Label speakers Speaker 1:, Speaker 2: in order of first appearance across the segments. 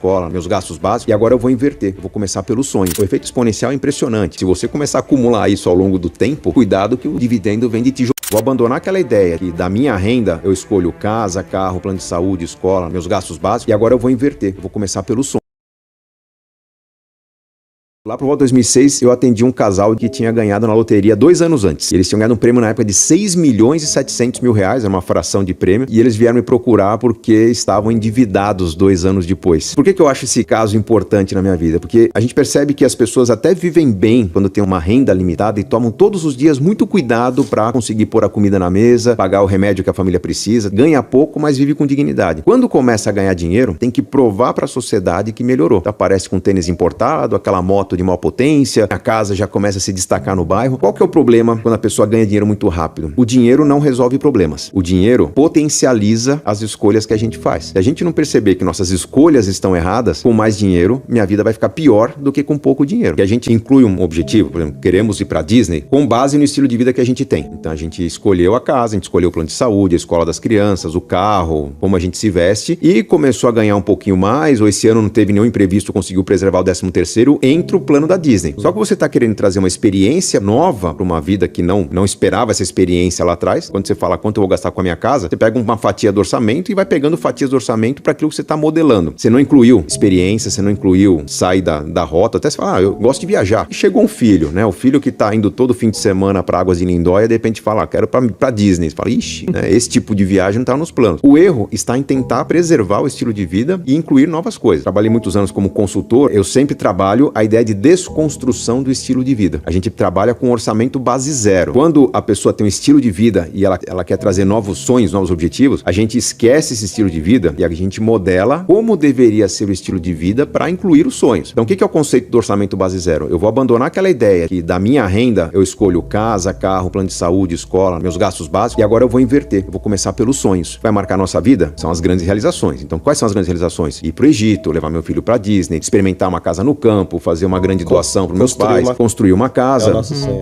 Speaker 1: escola, meus gastos básicos, e agora eu vou inverter, eu vou começar pelo sonho. O efeito exponencial é impressionante. Se você começar a acumular isso ao longo do tempo, cuidado que o dividendo vem de tijolo. Vou abandonar aquela ideia que da minha renda eu escolho casa, carro, plano de saúde, escola, meus gastos básicos, e agora eu vou inverter, eu vou começar pelo sonho. Lá pro volta de 2006, eu atendi um casal que tinha ganhado na loteria 2 anos antes. Eles tinham ganhado um prêmio na época de 6 milhões e 700 mil reais, é uma fração de prêmio, e eles vieram me procurar porque estavam endividados 2 anos depois. Por que eu acho esse caso importante na minha vida? Porque a gente percebe que as pessoas até vivem bem quando tem uma renda limitada e tomam todos os dias muito cuidado para conseguir pôr a comida na mesa, pagar o remédio que a família precisa, ganha pouco, mas vive com dignidade. Quando começa a ganhar dinheiro, tem que provar para a sociedade que melhorou. Então, aparece com tênis importado, aquela moto de maior potência, a casa já começa a se destacar no bairro. Qual que é o problema quando a pessoa ganha dinheiro muito rápido? O dinheiro não resolve problemas. O dinheiro potencializa as escolhas que a gente faz. Se a gente não perceber que nossas escolhas estão erradas, com mais dinheiro, minha vida vai ficar pior do que com pouco dinheiro. E a gente inclui um objetivo, por exemplo, queremos ir para Disney com base no estilo de vida que a gente tem. Então a gente escolheu a casa, a gente escolheu o plano de saúde, a escola das crianças, o carro, como a gente se veste e começou a ganhar um pouquinho mais, ou esse ano não teve nenhum imprevisto, conseguiu preservar o 13º, entra o plano da Disney. Só que você está querendo trazer uma experiência nova para uma vida que não esperava essa experiência lá atrás. Quando você fala quanto eu vou gastar com a minha casa, você pega uma fatia do orçamento e vai pegando fatias do orçamento para aquilo que você está modelando. Você não incluiu experiência, você não incluiu sair da rota. Até você fala, eu gosto de viajar. E chegou um filho, né? O filho que está indo todo fim de semana para Águas de Lindóia, de repente fala, quero para Disney. Você fala, ixi, né? Esse tipo de viagem não está nos planos. O erro está em tentar preservar o estilo de vida e incluir novas coisas. Trabalhei muitos anos como consultor, eu sempre trabalho a ideia de desconstrução do estilo de vida. A gente trabalha com um orçamento base zero. Quando a pessoa tem um estilo de vida e ela quer trazer novos sonhos, novos objetivos, a gente esquece esse estilo de vida e a gente modela como deveria ser o estilo de vida para incluir os sonhos. Então, o que é o conceito do orçamento base zero? Eu vou abandonar aquela ideia que da minha renda eu escolho casa, carro, plano de saúde, escola, meus gastos básicos, e agora eu vou inverter. Eu vou começar pelos sonhos. Vai marcar a nossa vida? São as grandes realizações. Então, quais são as grandes realizações? Ir pro Egito, levar meu filho para Disney, experimentar uma casa no campo, fazer uma grande doação para meus pais, construir uma casa.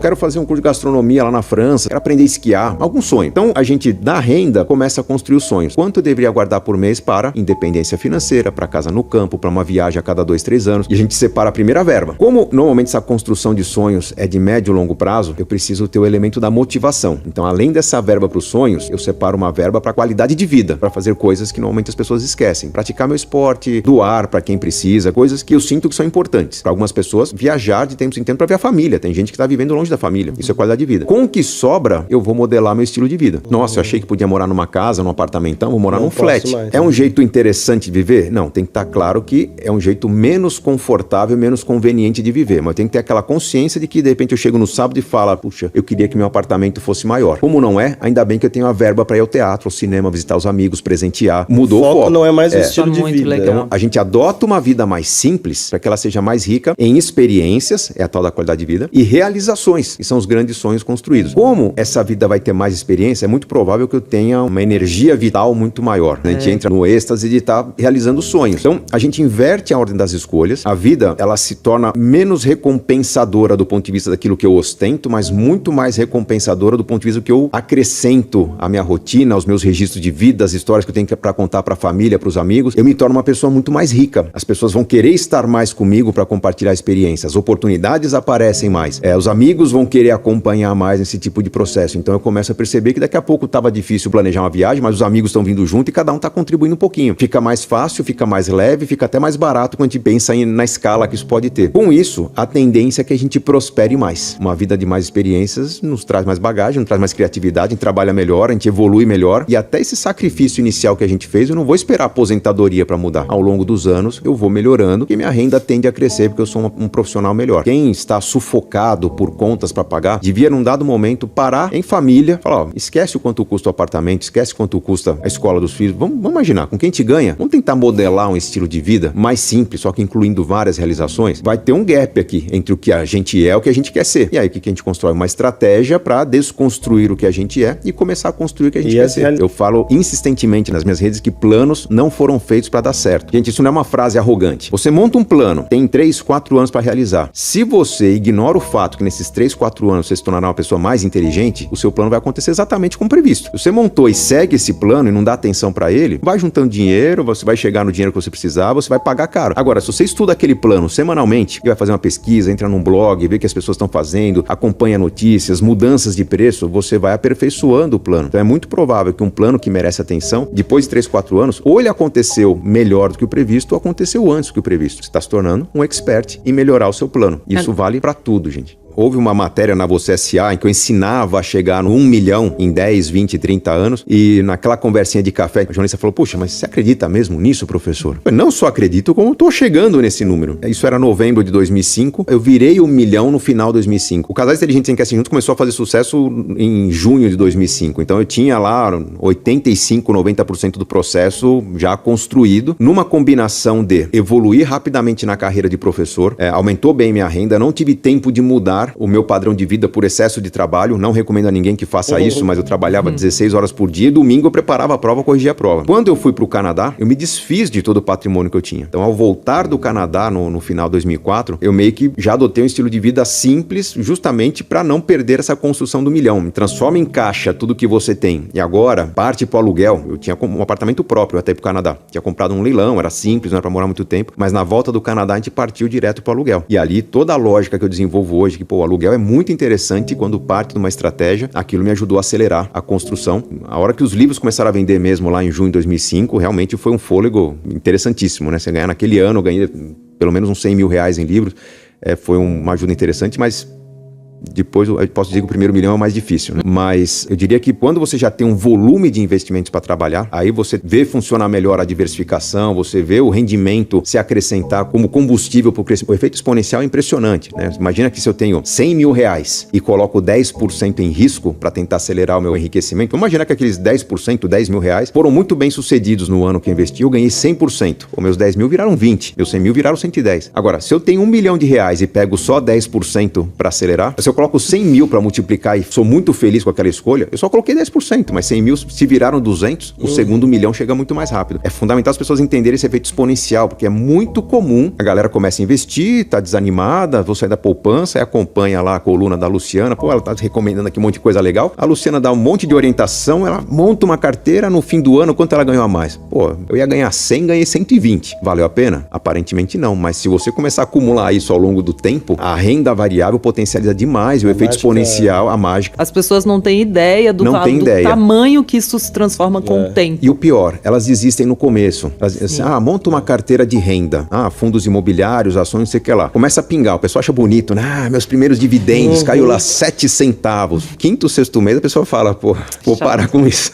Speaker 1: Quero fazer um curso de gastronomia lá na França, quero aprender a esquiar, algum sonho. Então, a gente da renda começa a construir os sonhos. Quanto eu deveria guardar por mês para independência financeira, para casa no campo, para uma viagem a cada 2, 3 anos, e a gente separa a primeira verba. Como normalmente essa construção de sonhos é de médio e longo prazo, eu preciso ter o elemento da motivação. Então, além dessa verba para os sonhos, eu separo uma verba para qualidade de vida, para fazer coisas que normalmente as pessoas esquecem. Praticar meu esporte, doar para quem precisa, coisas que eu sinto que são importantes. Para algumas pessoas, viajar de tempos em tempos para ver a família. Tem gente que está vivendo longe da família. Isso é qualidade de vida. Com o que sobra, eu vou modelar meu estilo de vida. Nossa, eu achei que podia morar numa casa, num apartamentão, vou morar num flat. É um jeito interessante de viver? Não, tem que estar claro que é um jeito menos confortável, menos conveniente de viver. Mas tem que ter aquela consciência de que, de repente, eu chego no sábado e falo, puxa, eu queria que meu apartamento fosse maior. Como não é, ainda bem que eu tenho a verba para ir ao teatro, ao cinema, visitar os amigos, presentear. Mudou o foco.
Speaker 2: Não é mais o estilo de vida.
Speaker 3: Legal.
Speaker 1: Então, a gente adota uma vida mais simples para que ela seja mais rica em experiências, é a tal da qualidade de vida, e realizações, que são os grandes sonhos construídos. Como essa vida vai ter mais experiência, é muito provável que eu tenha uma energia vital muito maior. A gente entra no êxtase de estar realizando sonhos. Então, a gente inverte a ordem das escolhas. A vida, ela se torna menos recompensadora do ponto de vista daquilo que eu ostento, mas muito mais recompensadora do ponto de vista do que eu acrescento à minha rotina, aos meus registros de vida, as histórias que eu tenho para contar para a família, para os amigos. Eu me torno uma pessoa muito mais rica. As pessoas vão querer estar mais comigo para compartilhar experiências. As oportunidades aparecem mais. Os amigos vão querer acompanhar mais esse tipo de processo. Então eu começo a perceber que daqui a pouco estava difícil planejar uma viagem, mas os amigos estão vindo junto e cada um está contribuindo um pouquinho. Fica mais fácil, fica mais leve, fica até mais barato quando a gente pensa na escala que isso pode ter. Com isso, a tendência é que a gente prospere mais. Uma vida de mais experiências nos traz mais bagagem, nos traz mais criatividade, a gente trabalha melhor, a gente evolui melhor e até esse sacrifício inicial que a gente fez, eu não vou esperar a aposentadoria para mudar. Ao longo dos anos, eu vou melhorando e minha renda tende a crescer porque eu sou um profissional melhor. Quem está sufocado por contas para pagar, devia num dado momento parar em família, falar, esquece o quanto custa o apartamento, esquece quanto custa a escola dos filhos, vamos imaginar, com quem te ganha, vamos tentar modelar um estilo de vida mais simples, só que incluindo várias realizações, vai ter um gap aqui entre o que a gente é e o que a gente quer ser. E aí o que a gente constrói? Uma estratégia para desconstruir o que a gente é e começar a construir o que a gente quer ser. Eu falo insistentemente nas minhas redes que planos não foram feitos para dar certo. Gente, isso não é uma frase arrogante. Você monta um plano, tem 3, 4 anos anos para realizar. Se você ignora o fato que nesses 3, 4 anos você se tornará uma pessoa mais inteligente, o seu plano vai acontecer exatamente como previsto. Se você montou e segue esse plano e não dá atenção para ele, vai juntando dinheiro, você vai chegar no dinheiro que você precisar, você vai pagar caro. Agora, se você estuda aquele plano semanalmente, e vai fazer uma pesquisa, entra num blog, vê o que as pessoas estão fazendo, acompanha notícias, mudanças de preço, você vai aperfeiçoando o plano. Então é muito provável que um plano que merece atenção, depois de 3, 4 anos, ou ele aconteceu melhor do que o previsto, ou aconteceu antes do que o previsto. Você está se tornando um expert em melhorar o seu plano. Isso vale para tudo, gente. Houve uma matéria na Você S.A. em que eu ensinava a chegar no 1 milhão em 10, 20, 30 anos e naquela conversinha de café, a jornalista falou, puxa, mas você acredita mesmo nisso, professor? Eu não só acredito, como estou chegando nesse número. Isso era novembro de 2005, eu virei 1 milhão no final de 2005. O Casais Inteligentes Enriquecem Juntos começou a fazer sucesso em junho de 2005, então eu tinha lá 85, 90% do processo já construído, numa combinação de evoluir rapidamente na carreira de professor, aumentou bem minha renda, não tive tempo de mudar o meu padrão de vida por excesso de trabalho, não recomendo a ninguém que faça isso, mas eu trabalhava 16 horas por dia e domingo eu preparava a prova, corrigia a prova. Quando eu fui para o Canadá, eu me desfiz de todo o patrimônio que eu tinha. Então, ao voltar do Canadá no final de 2004, eu meio que já adotei um estilo de vida simples, justamente para não perder essa construção do milhão. Transforma em caixa tudo que você tem e agora parte para o aluguel. Eu tinha um apartamento próprio até ir para o Canadá. Tinha comprado um leilão, era simples, não era para morar muito tempo, mas na volta do Canadá a gente partiu direto para o aluguel. E ali toda a lógica que eu desenvolvo hoje, que o aluguel é muito interessante quando parte de uma estratégia, aquilo me ajudou a acelerar a construção. A hora que os livros começaram a vender mesmo lá em junho de 2005, realmente foi um fôlego interessantíssimo, né? Você ganhar naquele ano, eu ganhei pelo menos uns 100 mil reais em livros, foi uma ajuda interessante, mas depois eu posso dizer que o primeiro milhão é o mais difícil, né? Mas eu diria que quando você já tem um volume de investimentos para trabalhar, aí você vê funcionar melhor a diversificação, você vê o rendimento se acrescentar como combustível para o crescimento. O efeito exponencial é impressionante, né? Imagina que se eu tenho 100 mil reais e coloco 10% em risco para tentar acelerar o meu enriquecimento, vamos imaginar que aqueles 10%, 10 mil reais, foram muito bem sucedidos no ano que eu investi, eu ganhei 100%. Os meus 10 mil viraram 20, meus 100 mil viraram 110. Agora, se eu tenho 1 milhão de reais e pego só 10% para acelerar, se eu coloco 100 mil para multiplicar e sou muito feliz com aquela escolha, eu só coloquei 10%, mas 100 mil se viraram 200, o segundo milhão chega muito mais rápido. É fundamental as pessoas entenderem esse efeito exponencial, porque é muito comum a galera começa a investir, tá desanimada, vou sair da poupança, aí acompanha lá a coluna da Luciana, ela tá recomendando aqui um monte de coisa legal, a Luciana dá um monte de orientação, ela monta uma carteira, no fim do ano, quanto ela ganhou a mais? Eu ia ganhar 100, ganhei 120. Valeu a pena? Aparentemente não, mas se você começar a acumular isso ao longo do tempo, a renda variável potencializa demais e o efeito exponencial, a mágica.
Speaker 2: As pessoas não têm ideia do tamanho que isso se transforma com o tempo.
Speaker 1: E o pior, elas desistem no começo. Elas dizem assim, monta uma carteira de renda. Fundos imobiliários, ações, não sei o que lá. Começa a pingar, o pessoal acha bonito, né? Meus primeiros dividendos, caiu lá 7 centavos. Quinto, sexto mês, a pessoa fala, vou parar com isso.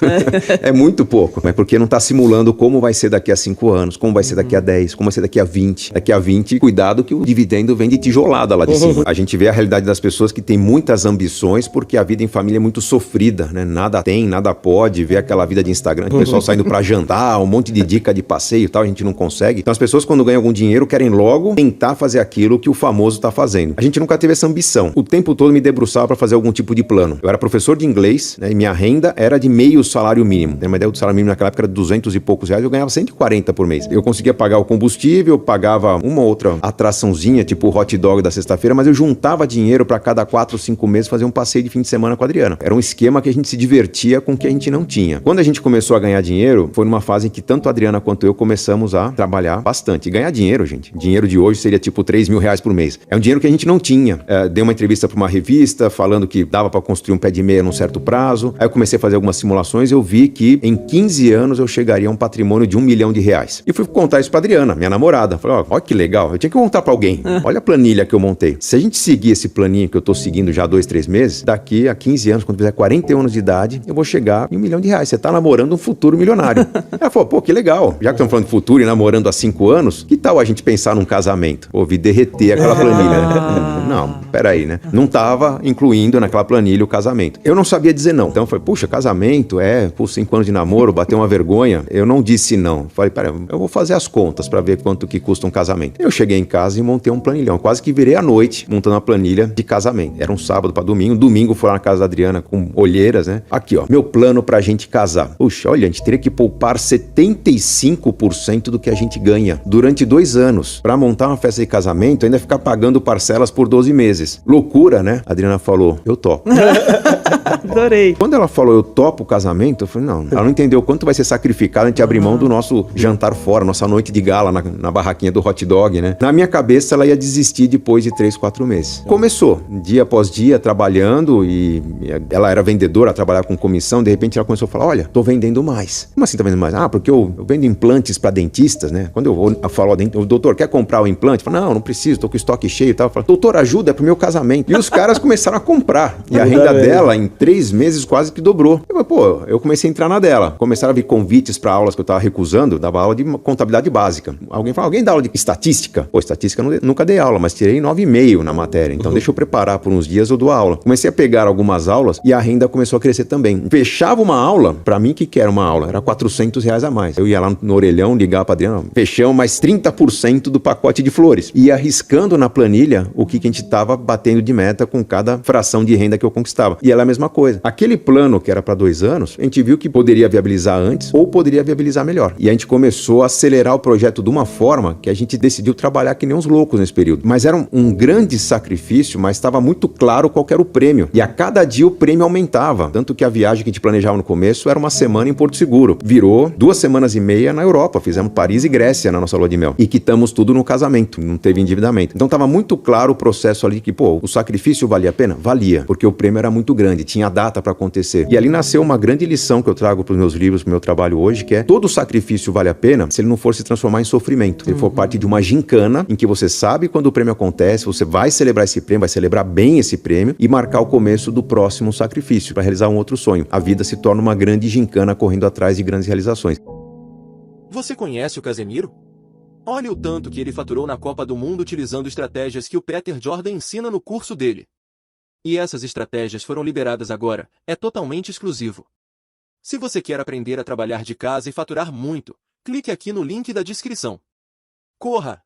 Speaker 1: É muito pouco, mas porque não está simulando como vai ser daqui a 5 anos, como vai ser daqui a 10, como vai ser daqui a 20. Daqui a 20, cuidado que o dividendo vem de tijolada lá de cima. A gente vê a realidade das pessoas que têm muitas ambições porque a vida em família é muito sofrida, né? Nada tem, nada pode, ver aquela vida de Instagram, o pessoal saindo pra jantar, um monte de dica de passeio e tal, a gente não consegue. Então as pessoas quando ganham algum dinheiro querem logo tentar fazer aquilo que o famoso tá fazendo. A gente nunca teve essa ambição. O tempo todo me debruçava para fazer algum tipo de plano. Eu era professor de inglês, né? E minha renda era de meio salário mínimo. Tem uma ideia do salário mínimo naquela época era 200 e poucos reais, eu ganhava 140 por mês. Eu conseguia pagar o combustível, pagava uma outra atraçãozinha, tipo o hot dog da sexta-feira, mas eu juntava dinheiro para cada 4 ou 5 meses fazer um passeio de fim de semana com a Adriana. Era um esquema que a gente se divertia com o que a gente não tinha. Quando a gente começou a ganhar dinheiro, foi numa fase em que tanto a Adriana quanto eu começamos a trabalhar bastante. E ganhar dinheiro, gente. Dinheiro de hoje seria tipo 3 mil reais por mês. É um dinheiro que a gente não tinha. Dei uma entrevista para uma revista falando que dava para construir um pé de meia num certo prazo. Aí eu comecei a fazer algumas simulações e eu vi que em 15 anos eu chegaria a um patrimônio de 1 milhão de reais. E fui contar isso pra Adriana, minha namorada. Falei, olha que legal. Eu tinha que contar pra alguém. Olha a planilha que eu montei. Se a gente seguir esse planinho que eu tô seguindo já há 2, 3 meses, daqui a 15 anos, quando fizer 41 anos de idade, eu vou chegar em 1 milhão de reais. Você tá namorando um futuro milionário. Ela falou, que legal. Já que estamos falando de futuro e namorando há 5 anos, que tal a gente pensar num casamento? Vi derreter aquela planilha. Não, peraí, né? Não estava incluindo naquela planilha o casamento. Eu não sabia dizer não. Então eu falei, puxa, casamento, por 5 anos de namoro, bateu uma vergonha. Eu não disse não. Falei, peraí, eu vou fazer as contas para ver quanto que custa um casamento. Eu cheguei em casa e montei um planilhão. Quase que virei à noite montando uma planilha de casamento. Era um sábado para domingo. Domingo fui lá na casa da Adriana com olheiras, né? Aqui, ó, meu plano pra gente casar. Puxa, olha, a gente teria que poupar 75% do que a gente ganha durante 2 anos. Para montar uma festa de casamento, ainda ficar pagando parcelas por 12 meses. Loucura, né? A Adriana falou, eu topo.
Speaker 2: Adorei.
Speaker 1: Quando ela falou, eu topo o casamento, eu falei, não. Ela não entendeu quanto vai ser sacrificado a gente abrir mão do nosso jantar fora, nossa noite de gala na barraquinha do hot dog, né? Na minha cabeça, ela ia desistir depois de 3, 4 meses. Começou, dia após dia, trabalhando, e ela era vendedora, trabalhava com comissão, de repente ela começou a falar, olha, tô vendendo mais. Como assim tá vendendo mais? Ah, porque eu vendo implantes para dentistas, né? Quando eu falo, o doutor quer comprar o implante? Eu falo, não preciso, tô com o estoque cheio e tal. Eu falo, doutor, ajuda, é pro meu casamento. E os caras começaram a comprar. E a renda dela, em 3 meses, quase que dobrou. Eu comecei a entrar na dela. Começaram a vir convites para aulas que eu tava recusando, dava aula de contabilidade básica. Alguém dá aula de estatística? Pô, estatística eu nunca dei aula, mas tirei 9,5 na matéria. Então deixa eu preparar por uns dias, eu dou aula. Comecei a pegar algumas aulas e a renda começou a crescer também. Fechava uma aula, pra mim, que era uma aula? Era R$400 a mais. Eu ia lá no orelhão, ligava pra Adriana, fechamos mais 30% do pacote de flores. E ia arriscando na planilha o que a gente tava batendo de meta com cada fração de renda que eu conquistava. E ela é a mesma coisa. Aquele plano que era para 2 anos, a gente viu que poderia viabilizar antes ou poderia viabilizar melhor. E a gente começou a acelerar o projeto de uma forma que a gente decidiu trabalhar que nem uns loucos nesse período. Mas era um grande sacrifício, mas estava muito claro qual era o prêmio. E a cada dia o prêmio aumentava. Tanto que a viagem que a gente planejava no começo era uma semana em Porto Seguro. Virou 2 semanas e meia na Europa. Fizemos Paris e Grécia na nossa lua de mel. E quitamos tudo no casamento. Não teve endividamento. Então estava muito claro o processo ali que, o sacrifício valia a pena? Valia. Porque o prêmio era muito grande. Tinha data para acontecer. E ali nasceu uma grande lição que eu trago para os meus livros, para o meu trabalho hoje, que é todo sacrifício vale a pena se ele não for se transformar em sofrimento. Se ele for parte de uma gincana em que você sabe quando o prêmio acontece, você vai celebrar esse prêmio, vai celebrar bem esse prêmio e marcar o começo do próximo sacrifício para realizar um outro sonho. A vida se torna uma grande gincana correndo atrás de grandes realizações.
Speaker 3: Você conhece o Casemiro? Olha o tanto que ele faturou na Copa do Mundo utilizando estratégias que o Peter Jordan ensina no curso dele. E essas estratégias foram liberadas agora, é totalmente exclusivo. Se você quer aprender a trabalhar de casa e faturar muito, clique aqui no link da descrição. Corra!